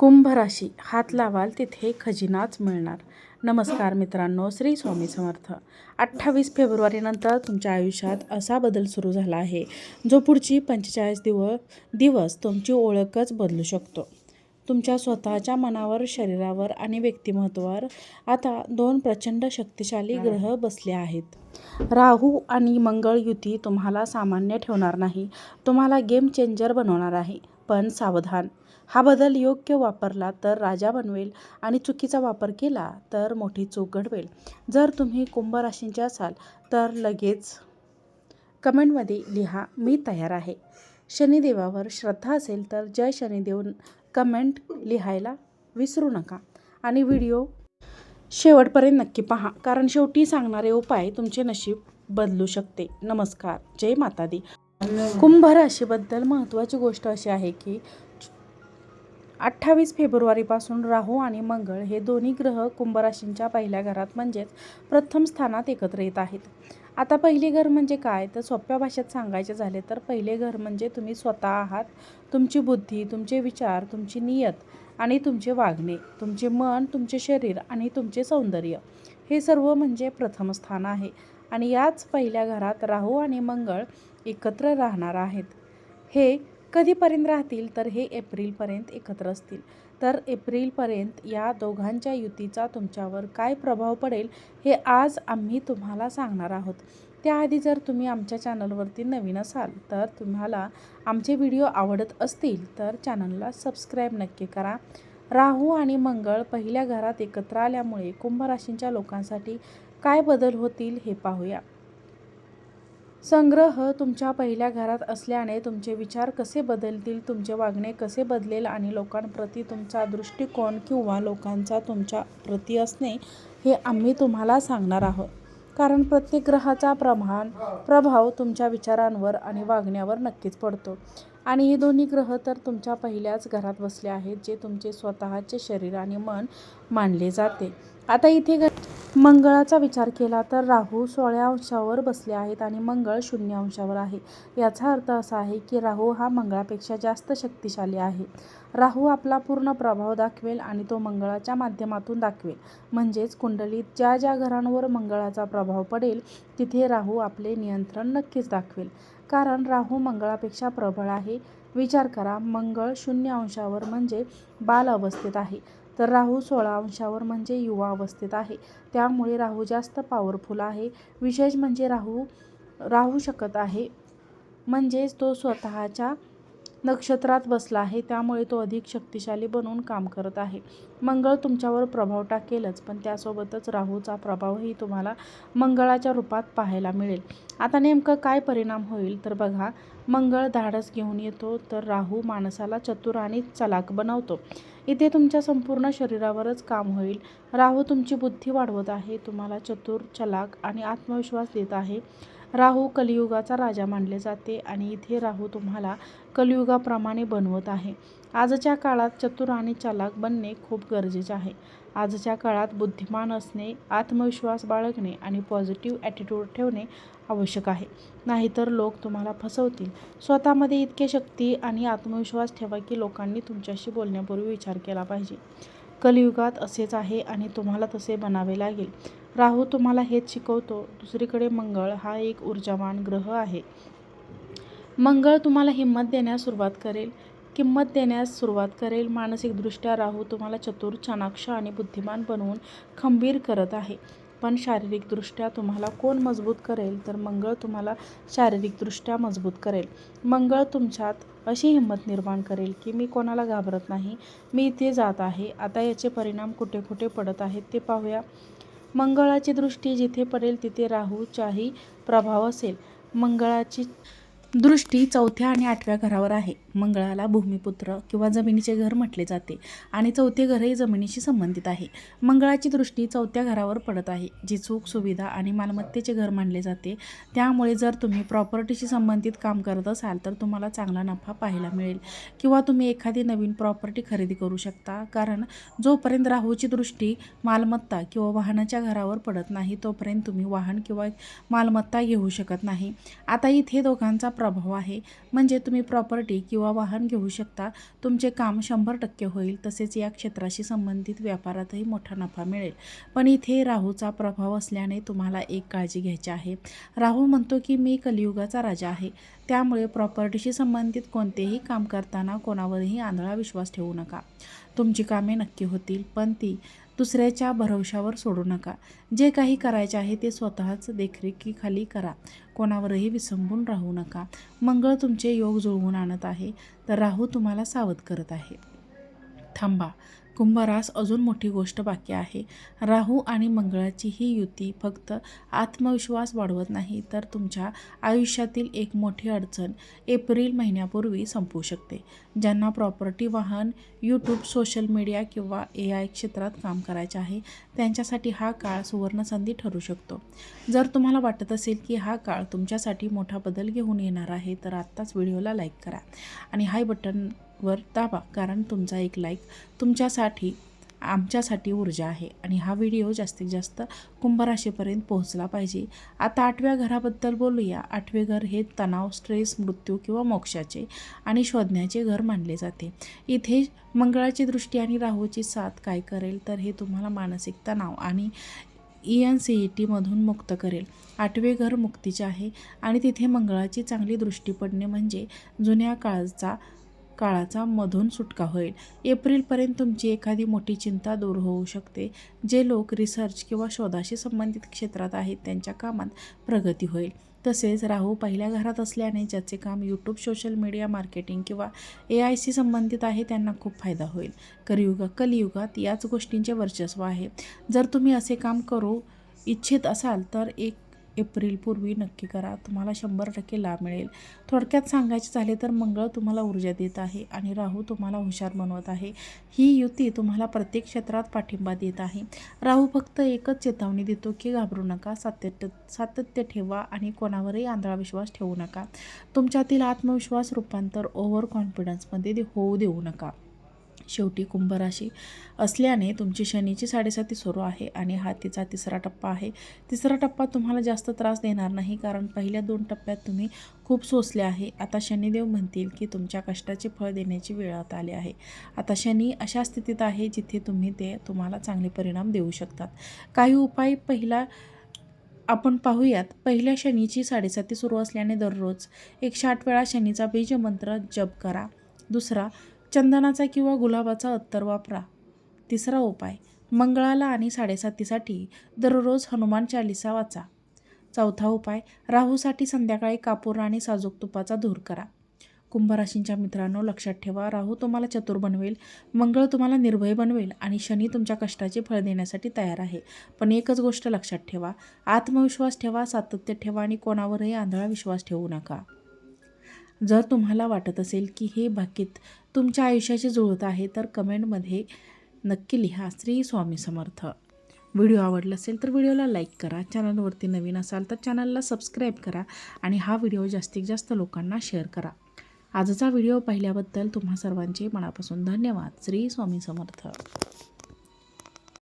कुंभ राशी, हात लावाल तिथे खजिनाच मिळणार. नमस्कार मित्रांनो, श्री स्वामी समर्थ. 28 फेब्रुवारीनंतर तुमच्या आयुष्यात असा बदल सुरू झाला आहे जो पुढची 45 दिवस तुमची ओळखच बदलू शकतो. तुमच्या स्वतःच्या मनावर, शरीरावर आणि व्यक्तिमत्वावर आता 2 प्रचंड शक्तिशाली ग्रह बसले आहेत. राहू आणि मंगळ युती तुम्हाला सामान्य ठेवणार नाही, तुम्हाला गेम चेंजर बनवणार आहे. पण सावधान, हा बदल योग्य वापरला तर राजा बनवेल आणि चुकीचा वापर केला तर मोठी चूक घडवेल. जर तुम्ही कुंभ राशींचे असाल तर लगेच कमेंटमध्ये लिहा, मी तयार आहे. शनिदेवावर श्रद्धा असेल तर जय शनिदेव कमेंट लिहायला विसरू नका आणि व्हिडिओ शेवटपर्यंत नक्की पहा, कारण शेवटी सांगणारे उपाय तुमचे नशीब बदलू शकते. नमस्कार, जय माता दी. कुंभ राशीबद्दल महत्त्वाची गोष्ट अशी आहे की 28 फेब्रुवारीपासून राहू आणि मंगळ हे दोन्ही ग्रह कुंभ राशींच्या पहिल्या घरात म्हणजेच प्रथम स्थानात एकत्र येत आहेत. आता पहिले घर म्हणजे काय, तर सोप्या भाषेत सांगायचे झाले तर पहिले घर म्हणजे तुम्ही स्वतः आहात. तुमची बुद्धी, तुमचे विचार, तुमची नियत आणि तुमचे वागणे, तुमचे मन, तुमचे शरीर आणि तुमचे सौंदर्य, हे सर्व म्हणजे प्रथम स्थान आहे. आणि याच पहिल्या घरात राहू आणि मंगळ एकत्र राहणार आहेत. हे कधीपर्यंत राहतील, तर हे एप्रिलपर्यंत एकत्र असतील. तर एप्रिलपर्यंत या दोघांच्या युतीचा तुमच्यावर काय प्रभाव पडेल हे आज आम्ही तुम्हाला सांगणार आहोत. त्याआधी जर तुम्ही आमच्या चॅनलवरती नवीन असाल तर तुम्हाला आमचे व्हिडिओ आवडत असतील तर चॅनलला सबस्क्राईब नक्की करा. राहू आणि मंगळ पहिल्या घरात एकत्र आल्यामुळे कुंभ राशींच्या लोकांसाठी काय बदल होतील हे पाहूया. संग्रह तुमच्या पहिल्या घरात असल्याने तुमचे विचार कसे बदलतील, तुमचे वागणे कसे बदलेल आणि लोकांप्रती तुमचा दृष्टिकोन किंवा लोकांचा तुमच्या प्रती असणे हे आम्ही तुम्हाला सांगणार आहोत. कारण प्रत्येक ग्रहाचा प्रभाव तुमच्या विचारांवर आणि वागण्यावर नक्कीच पडतो. आणि हे दोन्ही ग्रह तर तुमच्या पहिल्याच घरात बसले आहेत, जे तुमचे स्वतःचे शरीर आणि मन मानले जाते. आता इथे मंगळाचा विचार केला तर राहू 16 अंशावर बसले आहेत आणि मंगळ 0 अंशावर आहे. याचा अर्थ असा आहे की राहू हा मंगळापेक्षा जास्त शक्तिशाली आहे. राहू आपला पूर्ण प्रभाव दाखवेल आणि तो मंगळाच्या माध्यमातून दाखवेल. म्हणजेच कुंडलीत ज्या ज्या घरांवर मंगळाचा प्रभाव पडेल तिथे राहू आपले नियंत्रण नक्कीच दाखवेल, कारण राहू मंगळापेक्षा प्रबळ आहे. विचार करा, मंगळ 0 अंशावर म्हणजे बाल अवस्थेत आहे, तर राहू 16 अंशावर म्हणजे युवा अवस्थेत आहे. त्यामुळे राहू जास्त पॉवरफुल आहे. विशेष म्हणजे राहू शकत आहे, म्हणजेच तो स्वतःच्या नक्षत्रात बसला आहे, त्यामुळे तो अधिक शक्तिशाली बनून काम करत आहे. मंगळ तुमच्यावर प्रभाव टाकेलच, पण त्यासोबतच राहूचा प्रभावही तुम्हाला मंगळाच्या रूपात पाहायला मिळेल. आता नेमकं काय परिणाम होईल तर बघा, मंगळ धाडस घेऊन येतो तर राहू माणसाला चतुर आणि चलाक बनवतो. इथे तुमच्या संपूर्ण शरीरावरच काम होईल. राहू तुमची बुद्धी वाढवत आहे, तुम्हाला चतुर, चलाक आणि आत्मविश्वास देत आहे. राहू कलियुगाचा राजा मानले जाते आणि इथे राहू तुम्हाला कलियुगाप्रमाणे बनवत आहे. आजच्या काळात चतुर आणि चालाक बनणे खूप गरजेचे आहे. आजच्या काळात बुद्धिमान असणे, आत्मविश्वास बाळगणे आणि पॉझिटिव्ह ॲटिट्यूड ठेवणे आवश्यक आहे. नाहीतर लोक तुम्हाला फसवतील. स्वतःमध्ये इतके शक्ती आणि आत्मविश्वास ठेवा की लोकांनी तुमच्याशी बोलण्यापूर्वी विचार केला पाहिजे. कलियुगात असेच आहे आणि तुम्हाला तसे बनावे लागेल. राहू तुम्हाला हेच शिकवतो. दुसरीकडे मंगळ हा एक ऊर्जावान ग्रह आहे. मंगळ तुम्हाला किंमत देण्यास सुरुवात करेल. मानसिकदृष्ट्या राहू तुम्हाला चतुर, चाणाक्ष आणि बुद्धिमान बनवून खंबीर करत आहे. पण शारीरिकदृष्ट्या तुम्हाला कोण मजबूत करेल, तर मंगळ तुम्हाला शारीरिकदृष्ट्या मजबूत करेल. मंगळ तुमच्यात अशी हिंमत निर्माण करेल की मी कोणाला घाबरत नाही, मी इथे जात आहे. आता याचे परिणाम कुठे कुठे पडत आहेत ते पाहूया. मंगळाची दृष्टी जिथे पडेल तिथे राहूचाही प्रभाव असेल. मंगळाची दृष्टी 4थ्या आणि 8व्या घरावर आहे. मंगळाला भूमिपुत्र किंवा जमिनीचे घर म्हटले जाते आणि 4थे घरही जमिनीशी संबंधित आहे. मंगळाची दृष्टी 4थ्या घरावर पडत आहे, जी सुख, सुविधा आणि मालमत्तेचे घर मानले जाते. त्यामुळे जर तुम्ही प्रॉपर्टीशी संबंधित काम करत असाल तर तुम्हाला चांगला नफा पाहायला मिळेल किंवा तुम्ही एखादी नवीन प्रॉपर्टी खरेदी करू शकता, कारण जोपर्यंत राहूची दृष्टी मालमत्ता किंवा वाहनाच्या घरावर पडत नाही तोपर्यंत तुम्ही वाहन किंवा मालमत्ता घेऊ शकत नाही. आता इथे दोघांचा प्रभाव आहे, म्हणजे तुम्ही प्रॉपर्टी किंवा वाहन घेऊ शकता. तुमचे काम 100% होईल. तसेच या क्षेत्राशी संबंधित व्यापारातही मोठा नफा मिळेल. पण इथे राहूचा प्रभाव असल्याने तुम्हाला एक काळजी घ्यायची आहे. राहू म्हणतो की मी कलियुगाचा राजा आहे, त्यामुळे प्रॉपर्टीशी संबंधित कोणतेही काम करताना कोणावरही आंधळा विश्वास ठेवू नका. तुमची कामे नक्की होतील, पण ती दुसऱ्याच्या भरवशावर सोडू नका. जे काही करायचे आहे ते स्वतःच देखरेखीखाली करा. कोणावरही विसंबून राहू नका. मंगळ तुमचे योग जुळवून आणत आहे, तर राहू तुम्हाला सावध करत आहे. थांबा, कुंभरास अजून मोठी गोष्ट बाकी आहे. राहू आणि मंगळाची ही युती फक्त आत्मविश्वास वाढवत नाही, तर तुमच्या आयुष्यातील एक मोठी अडचण एप्रिल महिन्यापूर्वी संपू शकते. ज्यांना प्रॉपर्टी, वाहन, यूट्यूब, सोशल मीडिया किंवा AI क्षेत्रात काम करायचे आहे, त्यांच्यासाठी हा काळ सुवर्णसंधी ठरू शकतो. जर तुम्हाला वाटत असेल की हा काळ तुमच्यासाठी मोठा बदल घेऊन येणार आहे, तर आत्ताच व्हिडिओला लाईक करा आणि हाय बटनवर दाबा, कारण तुमचा एक लाईक तुमच्यासाठी आमच्यासाठी ऊर्जा आहे आणि हा व्हिडिओ जास्तीत जास्त कुंभराशीपर्यंत पोहोचला पाहिजे. आता 8व्या घराबद्दल बोलूया. 8वे घर हे तणाव, स्ट्रेस, मृत्यू किंवा मोक्षाचे आणि शोधण्याचे घर मानले जाते. इथे मंगळाची दृष्टी आणि राहूची साथ काय करेल, तर हे तुम्हाला मानसिक तणाव आणि ENCETमधून मुक्त करेल. 8वे घर मुक्तीचे आहे आणि तिथे मंगळाची चांगली दृष्टी पडणे म्हणजे जुन्या काळाचा मधून सुटका होईल. एप्रिलपर्यंत तुमची एखादी मोठी चिंता दूर होऊ शकते. जे लोक रिसर्च किंवा शोधाशी संबंधित क्षेत्रात आहेत त्यांच्या कामात प्रगती होईल. तसेच राहू पहिल्या घरात असल्याने ज्याचे काम यूट्यूब, सोशल मीडिया, मार्केटिंग किंवा AIशी संबंधित आहे त्यांना खूप फायदा होईल. कलियुगात याच गोष्टींचे वर्चस्व आहे. जर तुम्ही असे काम करू इच्छित असाल तर 1 एप्रिलपूर्वी नक्की करा. तुम्हाला 100% लाभ मिळेल. थोडक्यात सांगायचे झाले तर मंगळ तुम्हाला ऊर्जा देत आहे आणि राहू तुम्हाला हुशार बनवत आहे. ही युती तुम्हाला प्रत्येक क्षेत्रात पाठिंबा देत आहे. राहू फक्त एकच चेतावणी देतो की घाबरू नका, सातत्य ठेवा आणि कोणावरही आंधळा विश्वास ठेवू नका. तुमच्यातील आत्मविश्वास रूपांतर ओव्हर कॉन्फिडन्समध्ये होऊ देऊ नका. शेवटी कुंभराशी असल्याने तुमची शनीची 7.5 सुरू आहे आणि हा तिचा 3रा टप्पा आहे. 3रा टप्पा तुम्हाला जास्त त्रास देणार नाही, कारण पहिल्या 2 टप्प्यात तुम्ही खूप सोसले आहे. आता शनिदेव म्हणतील की तुमच्या कष्टाचे फळ देण्याची वेळ आता आली आहे. आता शनी अशा स्थितीत आहे जिथे तुम्हाला चांगले परिणाम देऊ शकतात. काही उपाय आपण पाहूयात. पहिल्या शनीची 7.5 सुरू असल्याने दररोज 108 वेळा शनीचा बीजमंत्र जप करा. दुसरा, चंदनाचा किंवा गुलाबाचा अत्तर वापरा. तिसरा उपाय, मंगळाला आणि 7.5साठी दररोज हनुमान चालीसा वाचा. चौथा उपाय, राहूसाठी संध्याकाळी कापूर आणि साजूक तुपाचा धूर करा. कुंभराशींच्या मित्रांनो, लक्षात ठेवा, राहू तुम्हाला चतुर बनवेल, मंगळ तुम्हाला निर्भय बनवेल आणि शनी तुमच्या कष्टाचे फळ देण्यासाठी तयार आहे. पण एकच गोष्ट लक्षात ठेवा, आत्मविश्वास ठेवा, सातत्य ठेवा आणि कोणावरही आंधळा विश्वास ठेवू नका. जर तुम्हाला वाटत असेल की हे भाकीत तुमच्या आयुष्याशी जुळत आहे, तर कमेंटमध्ये नक्की लिहा श्री स्वामी समर्थ. व्हिडिओ आवडला असेल तर व्हिडिओला लाईक करा. चॅनलवरती नवीन असाल तर चॅनलला सबस्क्राईब करा आणि हा व्हिडिओ जास्तीत जास्त लोकांना शेअर करा. आजचा व्हिडिओ पाहिल्याबद्दल तुम्हा सर्वांचे मनापासून धन्यवाद. श्री स्वामी समर्थ.